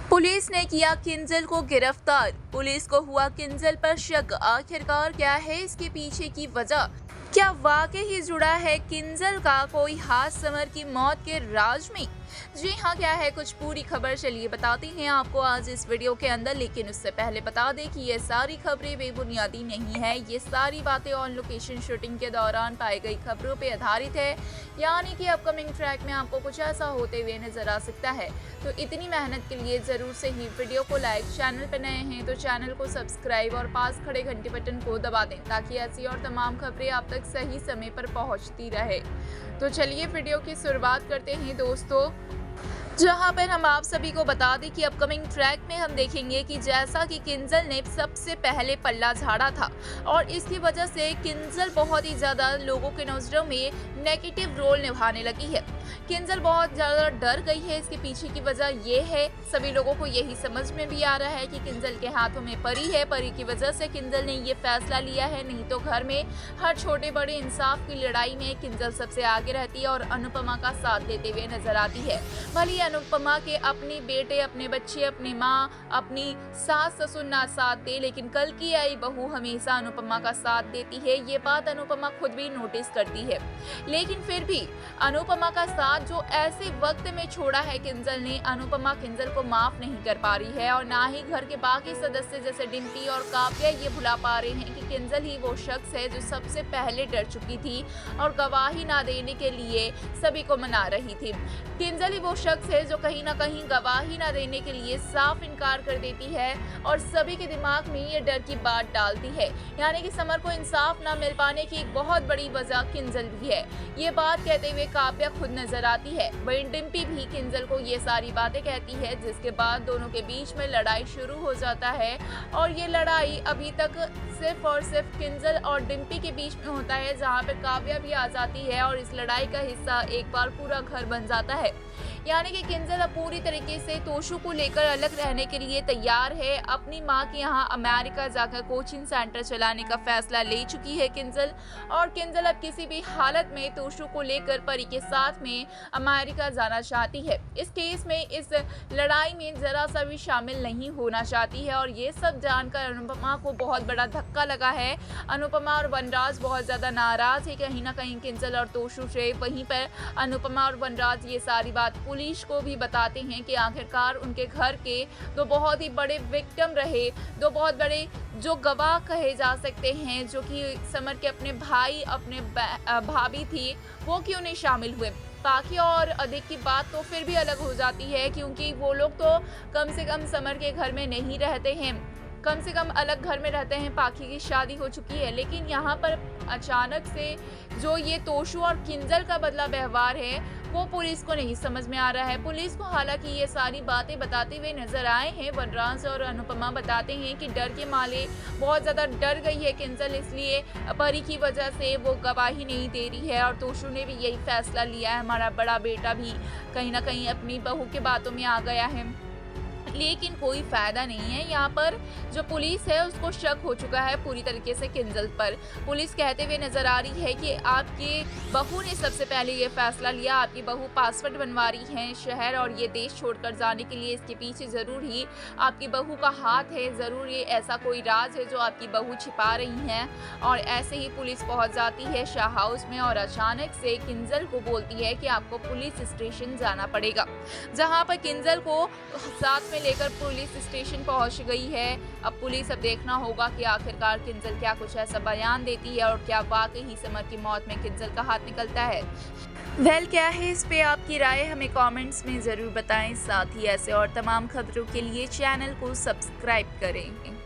Police ने किया किंजल को गिरफ्तार। पुलिस को हुआ किंजल पर शक। आखिरकार क्या है इसके पीछे की वजह? क्या वाकई ही जुड़ा है किंजल का कोई हाथ समर की मौत के राज में? जी हाँ, क्या है कुछ पूरी खबर चलिए बताते हैं आपको आज इस वीडियो के अंदर। लेकिन उससे पहले बता दें कि ये सारी खबरें बेबुनियादी नहीं है। ये सारी बातें ऑन लोकेशन शूटिंग के दौरान पाई गई खबरों पे आधारित है, यानी कि अपकमिंग ट्रैक में आपको कुछ ऐसा होते हुए नजर आ सकता है। तो इतनी मेहनत के लिए जरूर से ही वीडियो को लाइक, चैनल पर नए हैं तो चैनल को सब्सक्राइब और पास खड़े घंटे बटन को दबा दें ताकि ऐसी और तमाम खबरें आप तक सही समय पर पहुंचती रहे। तो चलिए वीडियो की शुरुआत करते हैं दोस्तों, जहां पर हम आप सभी को बता दें कि अपकमिंग ट्रैक में हम देखेंगे कि जैसा कि किंजल ने सबसे पहले पल्ला झाड़ा था और इसकी वजह से किंजल बहुत ही ज़्यादा लोगों के नज़रों में नेगेटिव रोल निभाने लगी है। किंजल बहुत ज़्यादा डर गई है। इसके पीछे की वजह ये है, सभी लोगों को यही समझ में भी आ रहा है कि किंजल के हाथों में परी है। परी की वजह से किंजल ने ये फैसला लिया है, नहीं तो घर में हर छोटे बड़े इंसाफ की लड़ाई में किंजल सबसे आगे रहती है और अनुपमा का साथ देते हुए नजर आती है। भले अनुपमा के अपने बेटे, अपने बच्चे, अपनी माँ, अपनी सास ससुर ना साथ दे, लेकिन कल की आई बहू हमेशा अनुपमा का साथ देती है। ये बात अनुपमा खुद भी नोटिस करती है। लेकिन फिर भी अनुपमा का साथ जो ऐसे वक्त में छोड़ा है किंजल ने, अनुपमा किंजल को माफ नहीं कर पा रही है और ना ही घर के बाकी सदस्य जैसे डिम्पी और काव्या ये भुला पा रहे हैं कि किंजल ही वो शख्स है जो सबसे पहले डर चुकी थी और गवाही ना देने के लिए सभी को मना रही थी। किंजल ही वो शख्स है जो कहीं ना कहीं गवाही ना देने के लिए साफ इनकार कर देती है और सभी के दिमाग में ये डर की बात डालती है, यानी कि समर को इंसाफ ना मिल पाने की एक बहुत बड़ी वजह किंजल भी है। ये बात कहते हुए काव्या खुद नजर आती है। वहीं डिम्पी भी किंजल को ये सारी बातें कहती है, जिसके बाद दोनों के बीच में लड़ाई शुरू हो जाता है और ये लड़ाई अभी तक सिर्फ और सिर्फ किंजल और डिम्पी के बीच में होता है, जहाँ पे काव्या भी आ जाती है और इस लड़ाई का हिस्सा एक बार पूरा घर बन जाता है। यानी कि किंजल अब पूरी तरीके से तोशु को लेकर अलग रहने के लिए तैयार है। अपनी माँ के यहाँ अमेरिका जाकर कोचिंग सेंटर चलाने का फैसला ले चुकी है किंजल, और किंजल अब किसी भी हालत में तोशु को लेकर परी के साथ में अमेरिका जाना चाहती है। इस केस में, इस लड़ाई में जरा सा भी शामिल नहीं होना चाहती है और ये सब जानकर अनुपमा को बहुत बड़ा धक्का लगा है। अनुपमा और वनराज बहुत ज्यादा नाराज है कहीं ना कहीं किंजल और तोशु से। वहीं पर अनुपमा और वनराज ये सारी बात पुलिस को भी बताते हैं कि आखिरकार उनके घर के दो बहुत ही बड़े विक्टिम रहे, दो बहुत बड़े जो गवाह कहे जा सकते हैं, जो कि समर के अपने भाई, अपने भाभी थी, वो क्यों नहीं शामिल हुए। बाकी और अधिक की बात तो फिर भी अलग हो जाती है, क्योंकि वो लोग तो कम से कम समर के घर में नहीं रहते हैं, कम से कम अलग घर में रहते हैं। पाखी की शादी हो चुकी है, लेकिन यहाँ पर अचानक से जो ये तोशु और किंजल का बदला व्यवहार है वो पुलिस को नहीं समझ में आ रहा है। पुलिस को हालांकि ये सारी बातें बताते हुए नजर आए हैं। वनराज और अनुपमा बताते हैं कि डर के मारे बहुत ज़्यादा डर गई है किंजल, इसलिए परी की वजह से वो गवाही नहीं दे रही है और तोशु ने भी यही फैसला लिया है। हमारा बड़ा बेटा भी कहीं ना कहीं अपनी बहू के बातों में आ गया है, लेकिन कोई फायदा नहीं है। यहाँ पर जो पुलिस है उसको शक हो चुका है पूरी तरीके से किंजल पर। पुलिस कहते हुए नजर आ रही है कि आपकी बहू ने सबसे पहले ये फैसला लिया, आपकी बहू पासपोर्ट बनवा रही है शहर और ये देश छोड़कर जाने के लिए। इसके पीछे जरूर ही आपकी बहू का हाथ है, जरूर ये ऐसा कोई राज है जो आपकी बहू छिपा रही है। और ऐसे ही पुलिस पहुंच जाती है शाह हाउस में और अचानक से किंजल को बोलती है कि आपको पुलिस स्टेशन जाना पड़ेगा, जहाँ पर किंजल को साथ में लेकर पुलिस स्टेशन पहुंच गई है। अब पुलिस अब देखना होगा कि आखिरकार किंजल क्या कुछ ऐसा बयान देती है और क्या वाकई ही समर की मौत में किंजल का हाथ निकलता है। क्या है इस पे आपकी राय हमें कमेंट्स में ज़रूर बताएं। साथ ही ऐसे और तमाम खबरों के लिए चैनल को सब्सक्राइब करें।